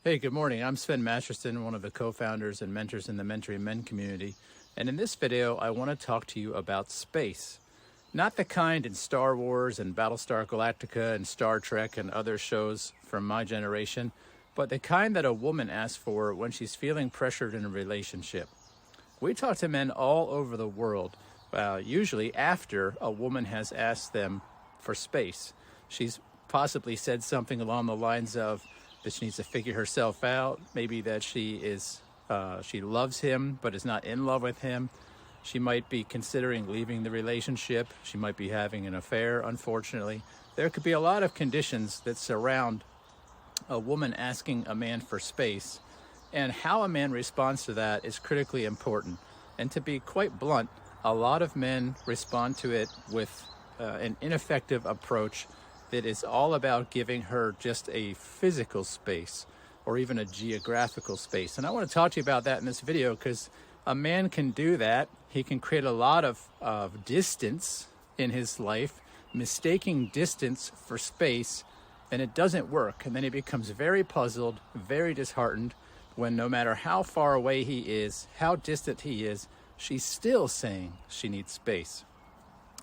Hey, good morning. I'm Sven Masterson, one of the co-founders and mentors in the Mentoring Men community. And in this video, I want to talk to you about space. Not the kind in Star Wars and Battlestar Galactica and Star Trek and other shows from my generation, but the kind that a woman asks for when she's feeling pressured in a relationship. We talk to men all over the world, usually after a woman has asked them for space. She's possibly said something along the lines of that she needs to figure herself out, maybe that she loves him but is not in love with him. She might be considering leaving the relationship. She might be having an affair, unfortunately. There could be a lot of conditions that surround a woman asking a man for space, and how a man responds to that is critically important. And to be quite blunt, a lot of men respond to it with an ineffective approach that is all about giving her just a physical space or even a geographical space. And I want to talk to you about that in this video because a man can do that. He can create a lot of distance in his life, mistaking distance for space, and it doesn't work. And then he becomes very puzzled, very disheartened when no matter how far away he is, how distant he is, she's still saying she needs space.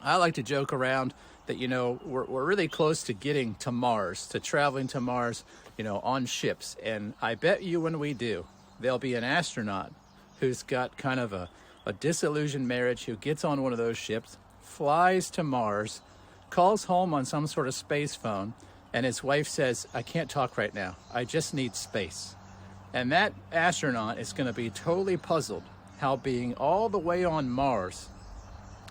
I like to joke around that, we're really close to getting to Mars, to traveling to Mars, on ships. And I bet you when we do, there'll be an astronaut who's got kind of a disillusioned marriage, who gets on one of those ships, flies to Mars, calls home on some sort of space phone, and his wife says, "I can't talk right now. I just need space." And that astronaut is going to be totally puzzled how being all the way on Mars,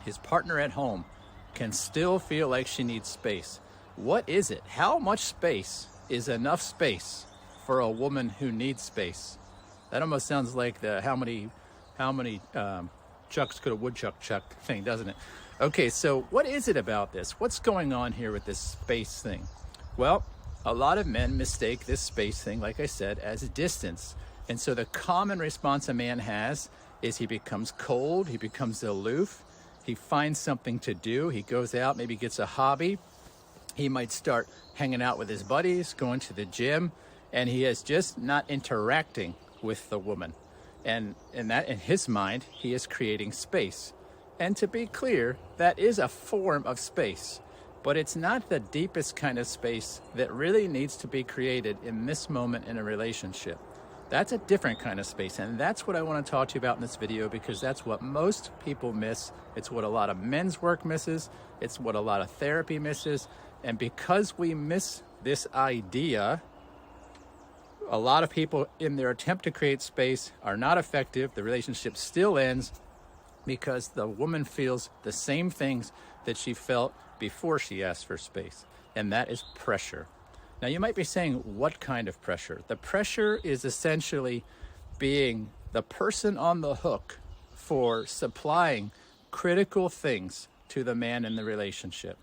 his partner at home can still feel like she needs space. What is it? How much space is enough space for a woman who needs space? That almost sounds like the how many chucks could a woodchuck chuck thing, doesn't it? Okay, so what is it about this? What's going on here with this space thing? Well, a lot of men mistake this space thing, like I said, as distance. And so the common response a man has is he becomes cold, he becomes aloof, he finds something to do, he goes out, maybe gets a hobby, he might start hanging out with his buddies, going to the gym, and he is just not interacting with the woman. And that, in his mind, he is creating space. And to be clear, that is a form of space, but it's not the deepest kind of space that really needs to be created in this moment in a relationship. That's a different kind of space, and that's what I want to talk to you about in this video, because that's what most people miss. It's what a lot of men's work misses. It's what a lot of therapy misses. And because we miss this idea, a lot of people in their attempt to create space are not effective. The relationship still ends because the woman feels the same things that she felt before she asked for space, and that is pressure. Now, you might be saying, what kind of pressure? The pressure is essentially being the person on the hook for supplying critical things to the man in the relationship.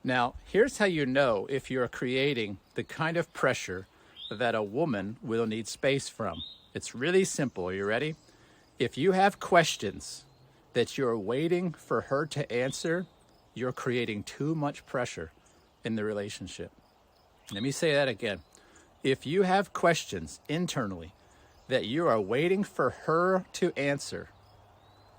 Now, here's how you know if you're creating the kind of pressure that a woman will need space from. It's really simple. Are you ready? If you have questions that you're waiting for her to answer, you're creating too much pressure in the relationship. Let me say that again. If you have questions internally that you are waiting for her to answer,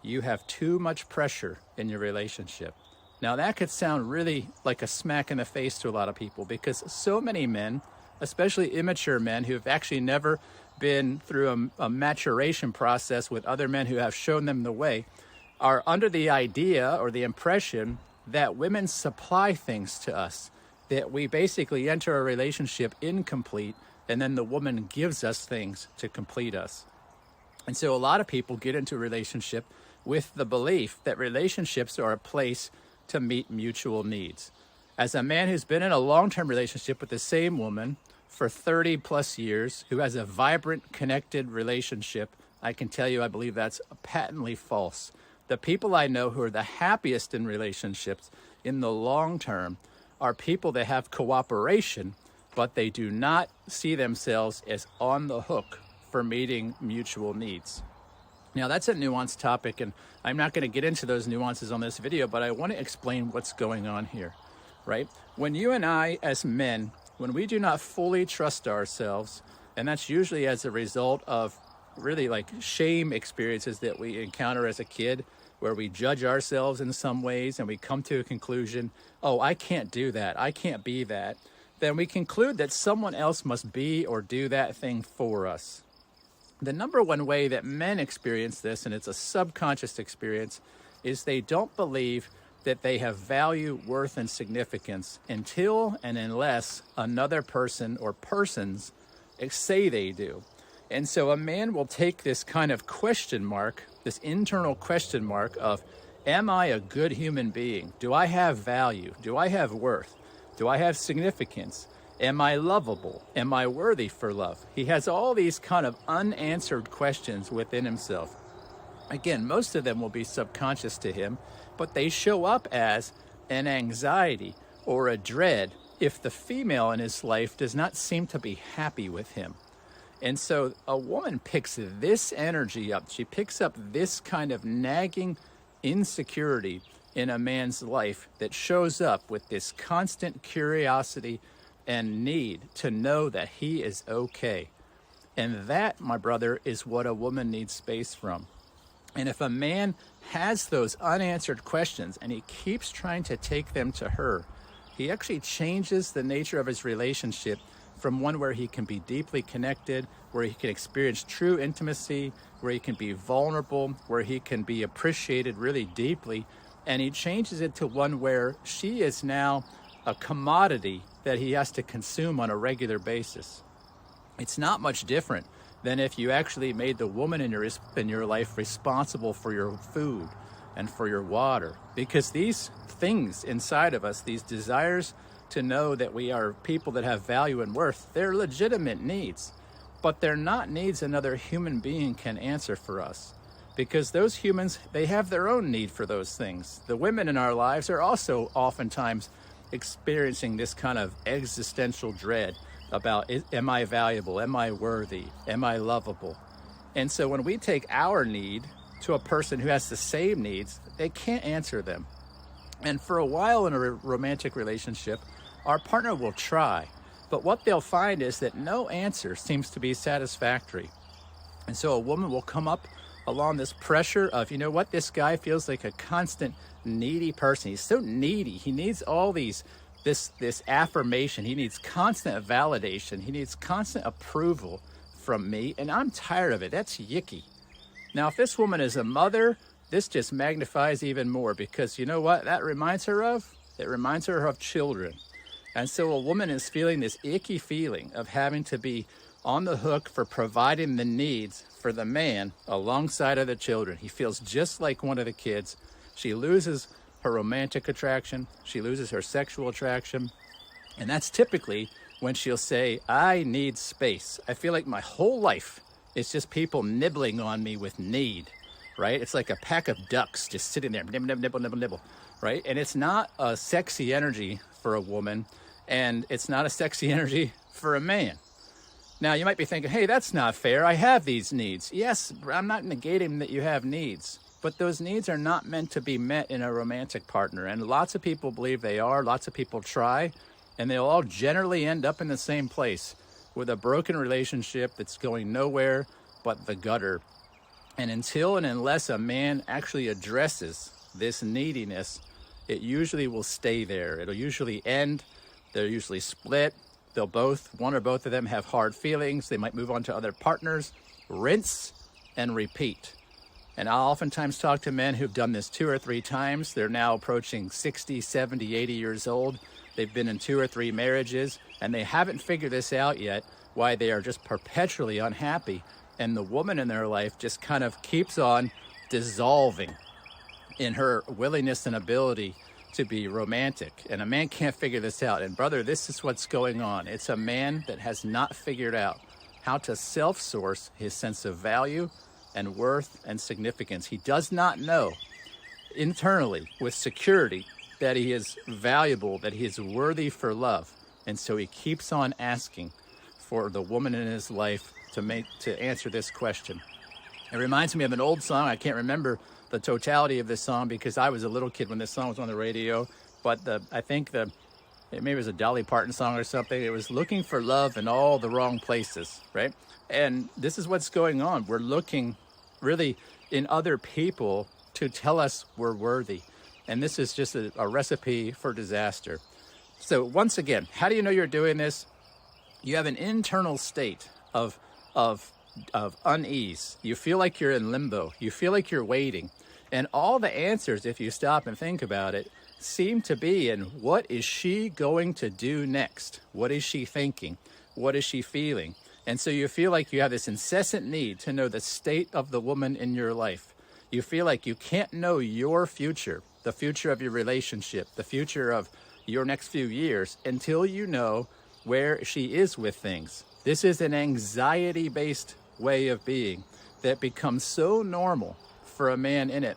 you have too much pressure in your relationship. Now, that could sound really like a smack in the face to a lot of people, because so many men, especially immature men who have actually never been through a maturation process with other men who have shown them the way, are under the idea or the impression that women supply things to us, that we basically enter a relationship incomplete, and then the woman gives us things to complete us. And so a lot of people get into a relationship with the belief that relationships are a place to meet mutual needs. As a man who's been in a long-term relationship with the same woman for 30 plus years, who has a vibrant, connected relationship, I can tell you I believe that's patently false. The people I know who are the happiest in relationships in the long term are people that have cooperation, but they do not see themselves as on the hook for meeting mutual needs. Now, that's a nuanced topic, and I'm not going to get into those nuances on this video, but I want to explain what's going on here, right? When you and I, as men, when we do not fully trust ourselves, And that's usually as a result of really like shame experiences that we encounter as a kid, where we judge ourselves in some ways and we come to a conclusion, oh, I can't do that, I can't be that. Then we conclude that someone else must be or do that thing for us. The number one way that men experience this, and it's a subconscious experience, is they don't believe that they have value, worth, and significance until and unless another person or persons say they do. And so a man will take this kind of question mark, this internal question mark of, am I a good human being? Do I have value? Do I have worth? Do I have significance? Am I lovable? Am I worthy for love? He has all these kind of unanswered questions within himself. Again, most of them will be subconscious to him, but they show up as an anxiety or a dread if the female in his life does not seem to be happy with him. And so a woman picks this energy up. She picks up this kind of nagging insecurity in a man's life that shows up with this constant curiosity and need to know that he is okay. And that, my brother, is what a woman needs space from. And if a man has those unanswered questions and he keeps trying to take them to her, he actually changes the nature of his relationship from one where he can be deeply connected, where he can experience true intimacy, where he can be vulnerable, where he can be appreciated really deeply. And he changes it to one where she is now a commodity that he has to consume on a regular basis. It's not much different than if you actually made the woman in your life responsible for your food and for your water. Because these things inside of us, these desires to know that we are people that have value and worth, they're legitimate needs, but they're not needs another human being can answer for us. Because those humans, they have their own need for those things. The women in our lives are also oftentimes experiencing this kind of existential dread about, am I valuable? Am I worthy? Am I lovable? And so when we take our need to a person who has the same needs, they can't answer them. And for a while in a romantic relationship, our partner will try, but what they'll find is that no answer seems to be satisfactory. And so a woman will come up along this pressure of, you know what, this guy feels like a constant needy person. He's so needy. He needs all this affirmation. He needs constant validation. He needs constant approval from me, and I'm tired of it. That's yicky. Now, if this woman is a mother, this just magnifies even more, because you know what that reminds her of? It reminds her of children. And so a woman is feeling this icky feeling of having to be on the hook for providing the needs for the man alongside of the children. He feels just like one of the kids. She loses her romantic attraction. She loses her sexual attraction. And that's typically when she'll say, I need space. I feel like my whole life is just people nibbling on me with need, right? It's like a pack of ducks just sitting there, nibble, nibble, nibble, nibble, nibble, right? And it's not a sexy energy for a woman, and it's not a sexy energy for a man. Now, you might be thinking, hey, that's not fair. I have these needs. Yes, I'm not negating that you have needs, but those needs are not meant to be met in a romantic partner. And lots of people believe they are. Lots of people try, and they'll all generally end up in the same place with a broken relationship that's going nowhere but the gutter. And until and unless a man actually addresses this neediness, it usually will stay there. It'll usually end. They're usually split. One or both of them have hard feelings. They might move on to other partners, rinse and repeat. And I'll oftentimes talk to men who've done this 2 or 3 times. They're now approaching 60, 70, 80 years old. They've been in 2 or 3 marriages, and they haven't figured this out yet, why they are just perpetually unhappy. And the woman in their life just kind of keeps on dissolving in her willingness and ability to be romantic. And a man can't figure this out. And brother, this is what's going on. It's a man that has not figured out how to self-source his sense of value and worth and significance. He does not know internally with security that he is valuable, that he is worthy for love. And so he keeps on asking for the woman in his life to answer this question. It reminds me of an old song. I can't remember the totality of this song because I was a little kid when this song was on the radio, but I think the maybe it was a Dolly Parton song or something. It was looking for love in all the wrong places, right? And this is what's going on. We're looking really in other people to tell us we're worthy. And this is just a recipe for disaster. So once again, how do you know you're doing this? You have an internal state of unease. You feel like you're in limbo. You feel like you're waiting. And all the answers, if you stop and think about it, seem to be in what is she going to do next? What is she thinking? What is she feeling? And so you feel like you have this incessant need to know the state of the woman in your life. You feel like you can't know your future, the future of your relationship, the future of your next few years, until you know where she is with things. This is an anxiety-based way of being that becomes so normal for a man in it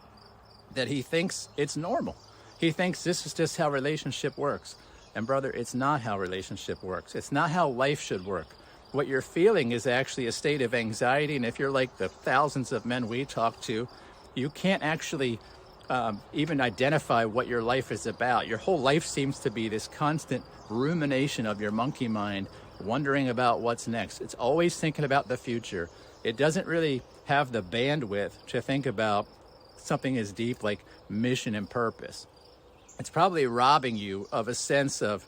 that he thinks it's normal. He thinks this is just how relationship works. And brother, it's not how relationship works. It's not how life should work. What you're feeling is actually a state of anxiety. And if you're like the thousands of men we talk to, you can't actually even identify what your life is about. Your whole life seems to be this constant rumination of your monkey mind, wondering about what's next. It's always thinking about the future. It doesn't really have the bandwidth to think about something as deep like mission and purpose. It's probably robbing you of a sense of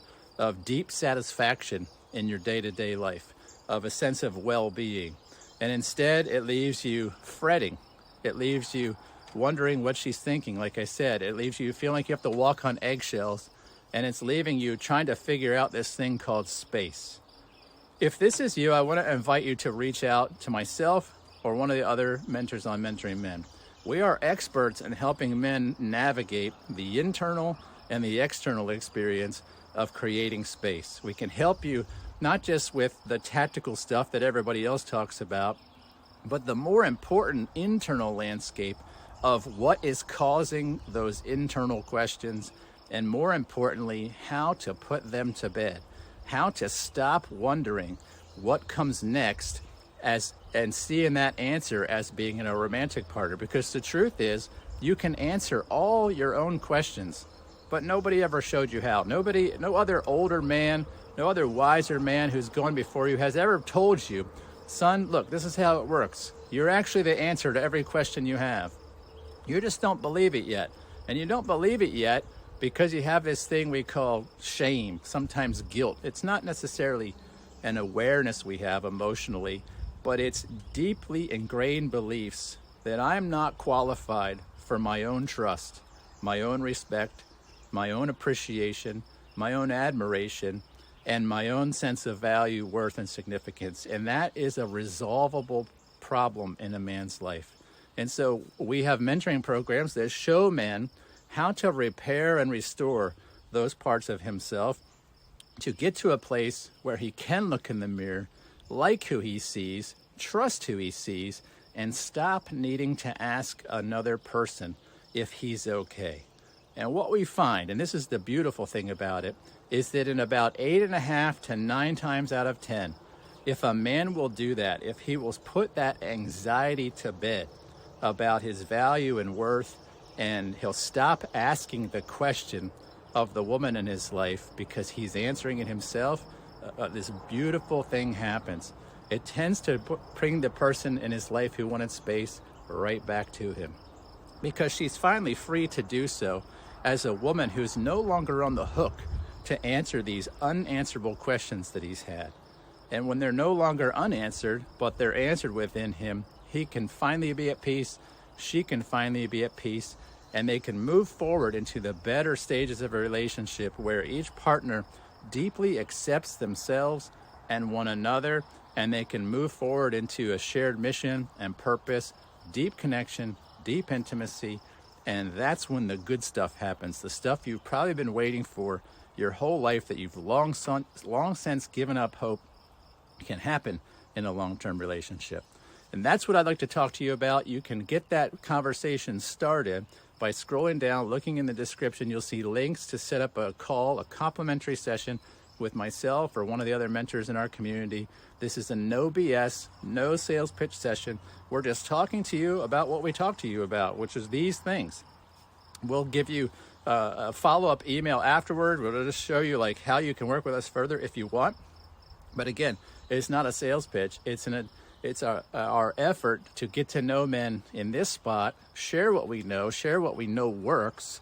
deep satisfaction in your day-to-day life, of a sense of well-being. And instead, it leaves you fretting. It leaves you wondering what she's thinking. Like I said, it leaves you feeling like you have to walk on eggshells, and it's leaving you trying to figure out this thing called space. If this is you, I want to invite you to reach out to myself or one of the other mentors on Mentoring Men. We are experts in helping men navigate the internal and the external experience of creating space. We can help you not just with the tactical stuff that everybody else talks about, but the more important internal landscape of what is causing those internal questions, and more importantly, how to put them to bed, how to stop wondering what comes next and seeing that answer as being in a romantic partner. Because the truth is, you can answer all your own questions, but nobody ever showed you how. No other older man, no other wiser man who's gone before you has ever told you, son, look, this is how it works. You're actually the answer to every question you have. You just don't believe it yet. And you don't believe it yet because you have this thing we call shame, sometimes guilt. It's not necessarily an awareness we have emotionally, but it's deeply ingrained beliefs that I'm not qualified for my own trust, my own respect, my own appreciation, my own admiration, and my own sense of value, worth, and significance. And that is a resolvable problem in a man's life. And so we have mentoring programs that show men how to repair and restore those parts of himself to get to a place where he can look in the mirror, like who he sees, trust who he sees, and stop needing to ask another person if he's okay. And what we find, and this is the beautiful thing about it, is that in about 8.5 to 9 times out of 10, if a man will do that, if he will put that anxiety to bed about his value and worth, and he'll stop asking the question of the woman in his life because he's answering it himself, this beautiful thing happens. It tends to bring the person in his life who wanted space right back to him, because she's finally free to do so as a woman who's no longer on the hook to answer these unanswerable questions that he's had. And when they're no longer unanswered, but they're answered within him, he can finally be at peace, she can finally be at peace, and they can move forward into the better stages of a relationship where each partner deeply accepts themselves and one another, and they can move forward into a shared mission and purpose, deep connection, deep intimacy, and that's when the good stuff happens. The stuff you've probably been waiting for your whole life, that you've long since given up hope can happen in a long-term relationship. And that's what I'd like to talk to you about. You can get that conversation started by scrolling down, looking in the description. You'll see links to set up a call, a complimentary session with myself or one of the other mentors in our community. This is a no BS, no sales pitch session. We're just talking to you about what we talk to you about, which is these things. We'll give you a follow-up email afterward. We'll just show you like how you can work with us further if you want. But again, it's not a sales pitch. It's our effort to get to know men in this spot, share what we know works,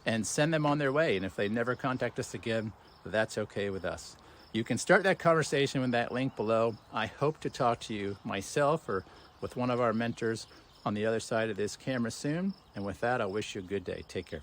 and send them on their way. And if they never contact us again, that's okay with us. You can start that conversation with that link below. I hope to talk to you myself or with one of our mentors on the other side of this camera soon. And with that, I wish you a good day. Take care.